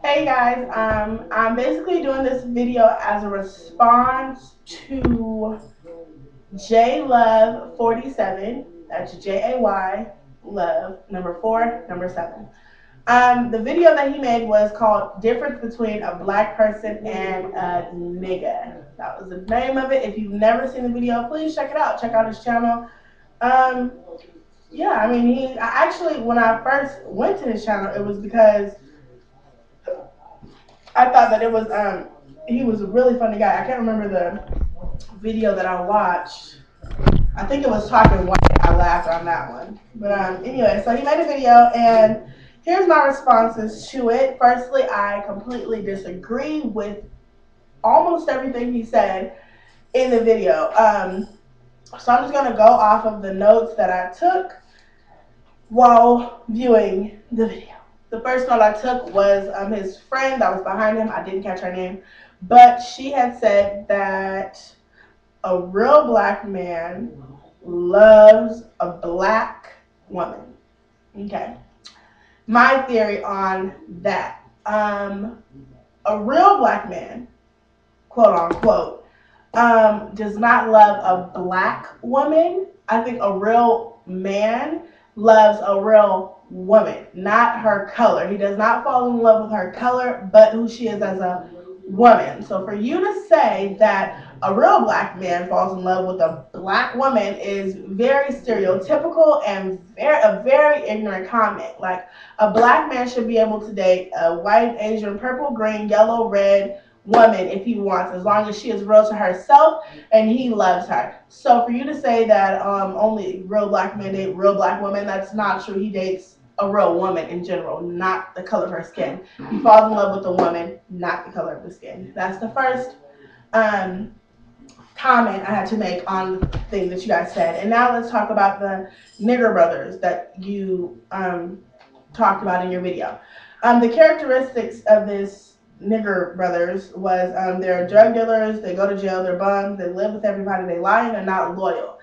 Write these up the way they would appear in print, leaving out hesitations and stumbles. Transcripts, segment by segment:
Hey guys, I'm basically doing this video as a response to J Love 47. That's Jay Love number 4 number 7. The video that he made was called "Difference Between a Black Person and a Nigga." That was the name of it. If you've never seen the video, please check it out. Check out his channel. Um, yeah, I mean, when I first went to his channel, it was because I thought that it was he was a really funny guy. I can't remember the video that I watched. I think it was Talking White. I laughed on that one. But anyway, so he made a video and here's my responses to it. Firstly, I completely disagree with almost everything he said in the video. So I'm just gonna go off of the notes that I took while viewing the video. The first note I took was his friend that was behind him. I didn't catch her name, but she had said that a real black man loves a black woman. Okay. My theory on that. A real black man, quote unquote, does not love a black woman. I think a real man loves a real woman, not her color. He does not fall in love with her color, but who she is as a woman. So for you to say that a real black man falls in love with a black woman is very stereotypical and a very ignorant comment. Like, a black man should be able to date a white, Asian, purple, green, yellow, red woman if he wants, as long as she is real to herself and he loves her. So for you to say that only real black men date real black women, that's not true. He dates a real woman in general, not the color of her skin. He falls in love with the woman, not the color of the skin. That's the first comment I had to make on the thing that you guys said. And now let's talk about the nigger brothers that you talked about in your video. The characteristics of this nigger brothers was they're drug dealers, they go to jail, they're bums, they live with everybody, they lie, and they're not loyal.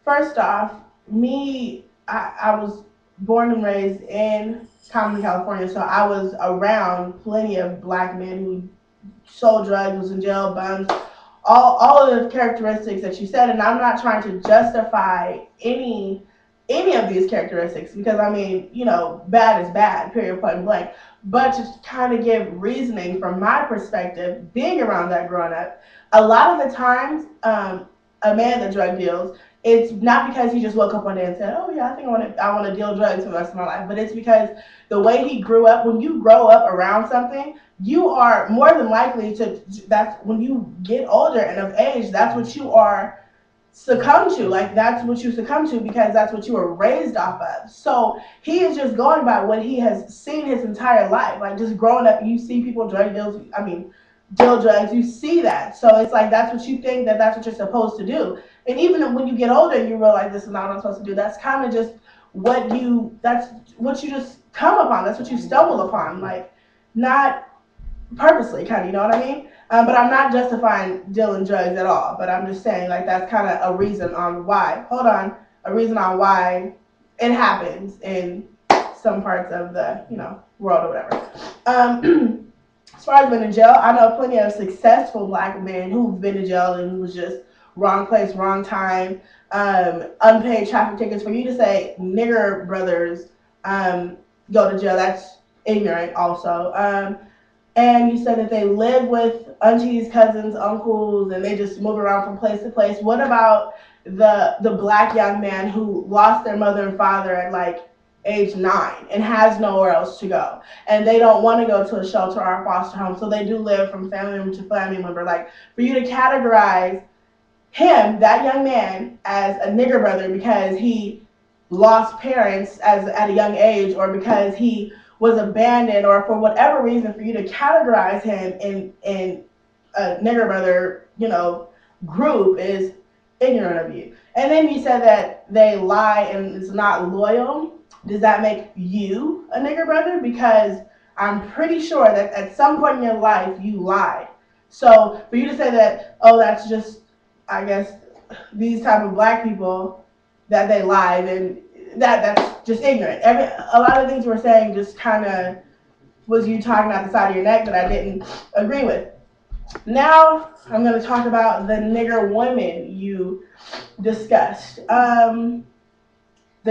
First off, I was born and raised in Compton, California, so I was around plenty of black men who sold drugs, was in jail, bums, all of the characteristics that you said, and I'm not trying to justify any of these characteristics because, I mean, you know, bad is bad, period, point blank. But to kind of give reasoning from my perspective, being around that growing up, a lot of the times, a man that drug deals, it's not because he just woke up one day and said, "Oh yeah, I think I want to deal drugs for the rest of my life," but it's because the way he grew up. When you grow up around something, you are more than likely to. That's when you get older and of age. That's what you are succumb to. Like, that's what you succumb to because that's what you were raised off of. So he is just going by what he has seen his entire life. Like, just growing up, you see people deal drugs, you see that. So it's like, that's what you think, that's what you're supposed to do. And even when you get older, you realize this is not what I'm supposed to do. That's kind of just that's what you just come upon. That's what you stumble upon. Like, not purposely, kind of, you know what I mean? But I'm not justifying dealing drugs at all. But I'm just saying, like, that's kind of a reason on why. A reason on why it happens in some parts of the, world or whatever. As far as being in jail, I know plenty of successful black men who've been to jail and who was just wrong place, wrong time, unpaid traffic tickets. For you to say nigger brothers go to jail, that's ignorant also. And you said that they live with aunties, cousins, uncles, and they just move around from place to place. What about the black young man who lost their mother and father at like age 9 and has nowhere else to go, and they don't want to go to a shelter or a foster home, so they do live from family member to family member? Like, for you to categorize him, that young man, as a nigger brother because he lost parents at a young age, or because he was abandoned, or for whatever reason, for you to categorize him in a nigger brother, group is ignorant of you. And then you said that they lie and it's not loyal. Does that make you a nigger brother? Because I'm pretty sure that at some point in your life you lied. So for you to say that, oh, that's just, I guess, these type of black people that they lie, then that's just ignorant. A lot of things you were saying just kind of was you talking out the side of your neck that I didn't agree with. Now I'm going to talk about the nigger women you discussed. The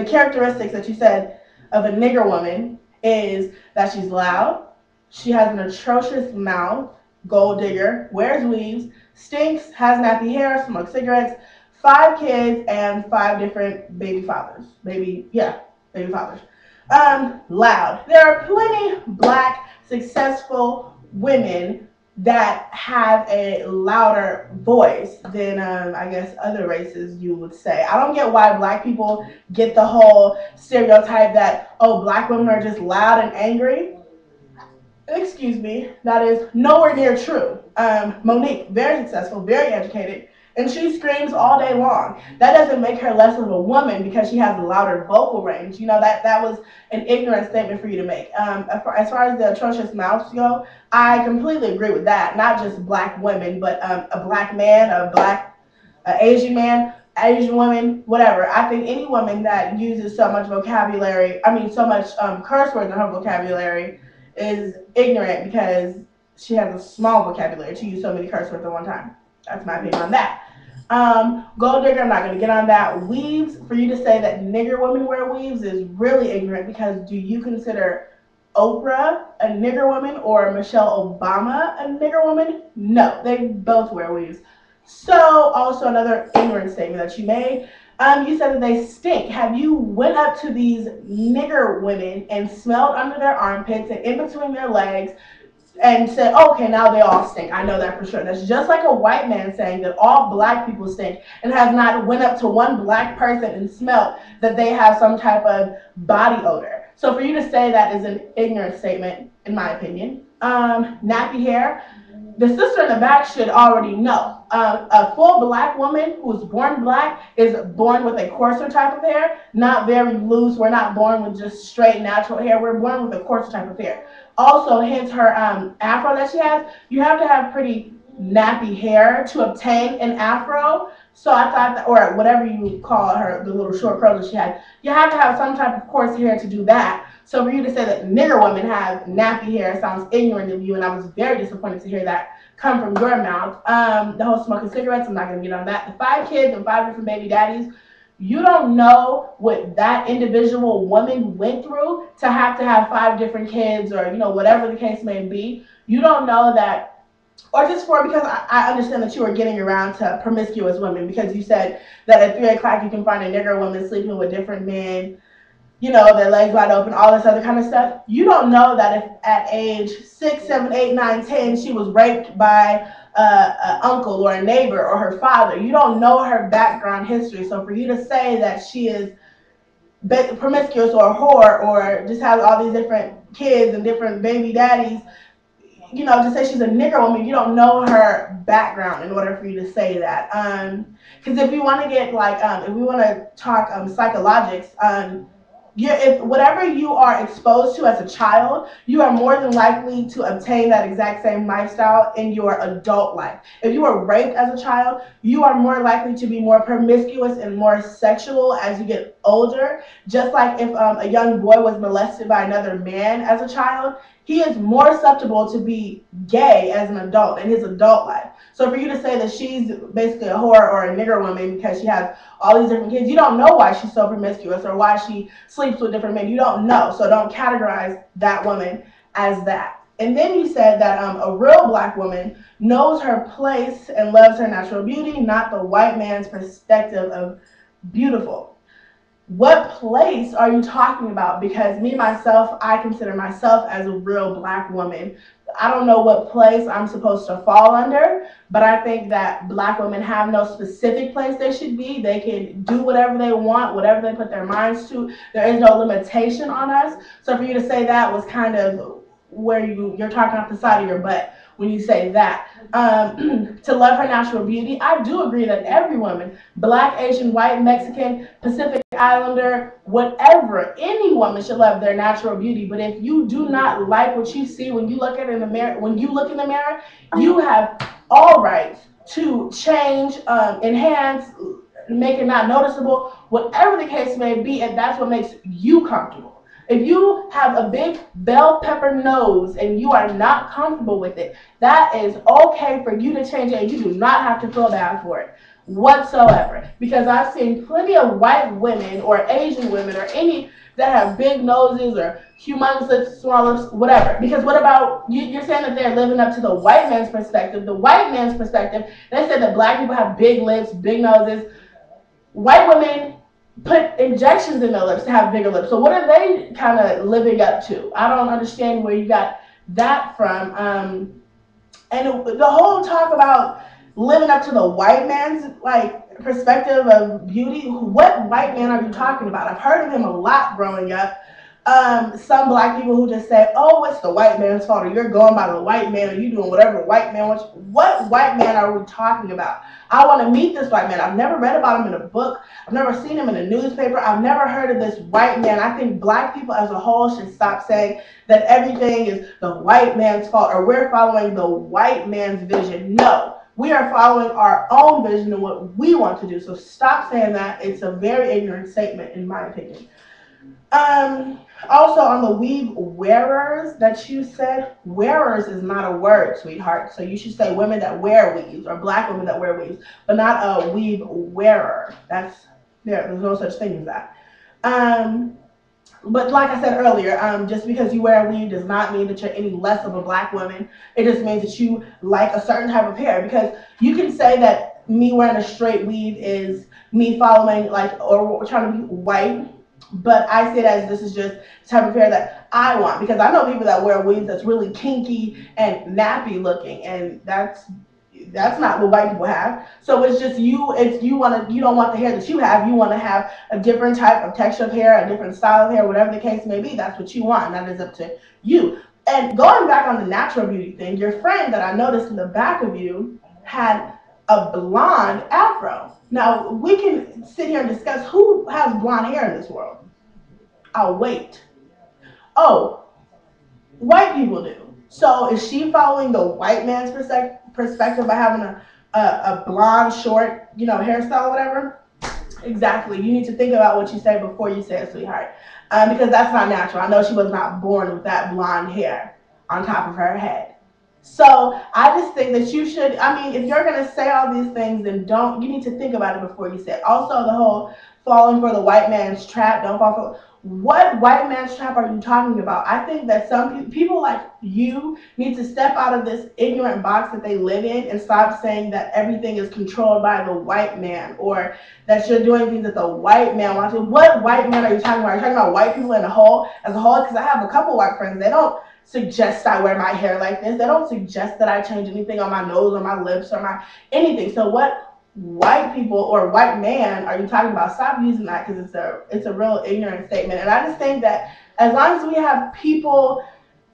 characteristics that you said of a nigger woman is that she's loud, she has an atrocious mouth, gold digger, wears weaves, stinks, has nappy hair, smokes cigarettes, 5 kids, and 5 different baby fathers. Loud. There are plenty black successful women that have a louder voice than I guess other races you would say. I don't get why black people get the whole stereotype that, oh, black women are just loud and angry. Excuse me, that is nowhere near true. Monique, very successful, very educated, and she screams all day long. That doesn't make her less of a woman because she has a louder vocal range. You know, that was an ignorant statement for you to make. As far as the atrocious mouths go, I completely agree with that. Not just black women, but a black man, Asian man, Asian woman, whatever. I think any woman that uses so much vocabulary, so much curse words in her vocabulary, is ignorant because she has a small vocabulary to use so many curse words at one time. That's my opinion on that. Gold digger, I'm not going to get on that. Weaves, for you to say that nigger women wear weaves is really ignorant because do you consider Oprah a nigger woman or Michelle Obama a nigger woman? No, they both wear weaves. So, also another ignorant statement that you made. You said that they stink. Have you went up to these nigger women and smelled under their armpits and in between their legs and said, okay, now they all stink? I know that for sure. That's just like a white man saying that all black people stink and has not went up to one black person and smelled that they have some type of body odor. So for you to say that is an ignorant statement, in my opinion. Nappy hair. The sister in the back should already know. A full black woman who's born black is born with a coarser type of hair, not very loose. We're not born with just straight natural hair. We're born with a coarser type of hair. Also, hence her afro that she has, you have to have pretty nappy hair to obtain an afro. So I thought that, or whatever you call her, the little short curls that she had, you have to have some type of coarse hair to do that. So for you to say that nigger women have nappy hair sounds ignorant of you, and I was very disappointed to hear that come from your mouth. The whole smoking cigarettes, I'm not going to get on that. The 5 kids and 5 different baby daddies, you don't know what that individual woman went through to have 5 different kids or, whatever the case may be. You don't know that, or just because I understand that you were getting around to promiscuous women because you said that at 3 o'clock you can find a nigger woman sleeping with different men, their legs wide open, all this other kind of stuff. You don't know that if at age 6, 7, 8, 9, 10, she was raped by an uncle or a neighbor or her father. You don't know her background history. So for you to say that she is promiscuous or a whore or just has all these different kids and different baby daddies, to say she's a nigger woman, you don't know her background in order for you to say that. Because if we want to get if we want to talk psychologics, if whatever you are exposed to as a child, you are more than likely to obtain that exact same lifestyle in your adult life. If you were raped as a child, you are more likely to be more promiscuous and more sexual as you get older. Just like if a young boy was molested by another man as a child, he is more susceptible to be gay as an adult in his adult life. So for you to say that she's basically a whore or a nigger woman because she has all these different kids, you don't know why she's so promiscuous or why she sleeps with different men. You don't know. So don't categorize that woman as that. And then you said that a real black woman knows her place and loves her natural beauty, not the white man's perspective of beautiful. What place are you talking about? Because me, myself, I consider myself as a real black woman. I don't know what place I'm supposed to fall under, but I think that black women have no specific place they should be. They can do whatever they want, whatever they put their minds to. There is no limitation on us. So for you to say that was kind of where you're talking off the side of your butt when you say that. To love her natural beauty, I do agree that every woman, black, Asian, white, Mexican, Pacific Islander, whatever, any woman should love their natural beauty. But if you do not like what you see when you look in the mirror, you have all rights to change, enhance, make it not noticeable, whatever the case may be, and that's what makes you comfortable. If you have a big bell pepper nose and you are not comfortable with it, that is okay for you to change it, and you do not have to feel bad for it whatsoever. Because I've seen plenty of white women or Asian women or any that have big noses or humongous lips, small lips, whatever. Because what about you're saying that they're living up to the white man's perspective? The white man's perspective, they said that black people have big lips, big noses. White women put injections in their lips to have bigger lips. So what are they kind of living up to? I don't understand where you got that from. And the whole talk about living up to the white man's perspective of beauty. What white man are you talking about? I've heard of him a lot growing up. Some black people who just say, "Oh, it's the white man's fault," or "You're going by the white man," or "You doing whatever the white man wants." What white man are we talking about? I want to meet this white man. I've never read about him in a book. I've never seen him in a newspaper. I've never heard of this white man. I think black people as a whole should stop saying that everything is the white man's fault or we're following the white man's vision. No. We are following our own vision and what we want to do. So stop saying that. It's a very ignorant statement, in my opinion. Also, on the weave wearers that you said, wearers is not a word, sweetheart. So you should say women that wear weaves or black women that wear weaves, but not a weave wearer. There's no such thing as that. But like I said earlier, just because you wear a weave does not mean that you're any less of a black woman. It just means that you like a certain type of hair. Because you can say that me wearing a straight weave is me following or trying to be white, but I see it as this is just the type of hair that I want. Because I know people that wear weaves that's really kinky and nappy looking, and that's not what white people have. So it's just you don't want the hair that you have. You want to have a different type of texture of hair, a different style of hair, whatever the case may be. That's what you want, and that is up to you. And going back on the natural beauty thing, your friend that I noticed in the back of you had a blonde afro. Now we can sit here and discuss who has blonde hair in this world. I'll wait. Oh, white people do. So is she following the white man's perspective by having a blonde, short, hairstyle or whatever? Exactly. You need to think about what you say before you say it, sweetheart. Because that's not natural. I know she was not born with that blonde hair on top of her head. So I just think that you should, if you're going to say all these things, then you need to think about it before you say it. Also, the whole falling for the white man's trap, don't fall for. What white man's trap are you talking about? I think that some people like you need to step out of this ignorant box that they live in and stop saying that everything is controlled by the white man or that you're doing things that the white man wants to. What white man are you talking about? Are you talking about white people as a whole? Because I have a couple white friends. They don't suggest I wear my hair like this. They don't suggest that I change anything on my nose or my lips or my anything. So what white people or white man are you talking about? Stop using that because it's a real ignorant statement. And I just think that as long as we have people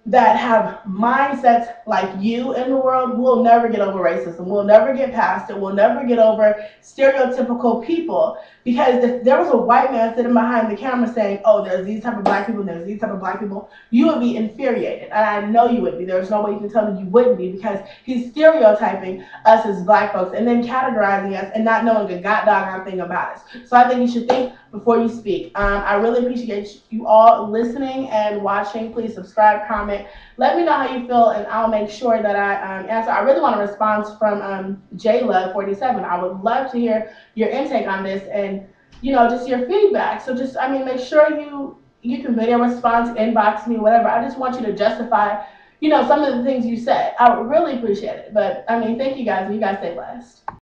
that have mindsets like you in the world, we'll never get over racism. We'll never get past it. We'll never get over stereotypical people. Because if there was a white man sitting behind the camera saying, "Oh, there's these type of black people, and there's these type of black people," you would be infuriated. And I know you would be. There's no way you can tell me you wouldn't be because he's stereotyping us as black folks and then categorizing us and not knowing a doggone thing about us. So I think you should think before you speak. I really appreciate you all listening and watching. Please subscribe, comment. Let me know how you feel, and I'll make sure that I answer. I really want a response from JLove47. I would love to hear your intake on this and, just your feedback. So just, make sure you can video response, inbox me, whatever. I just want you to justify, some of the things you said. I would really appreciate it. But, thank you guys, and you guys stay blessed.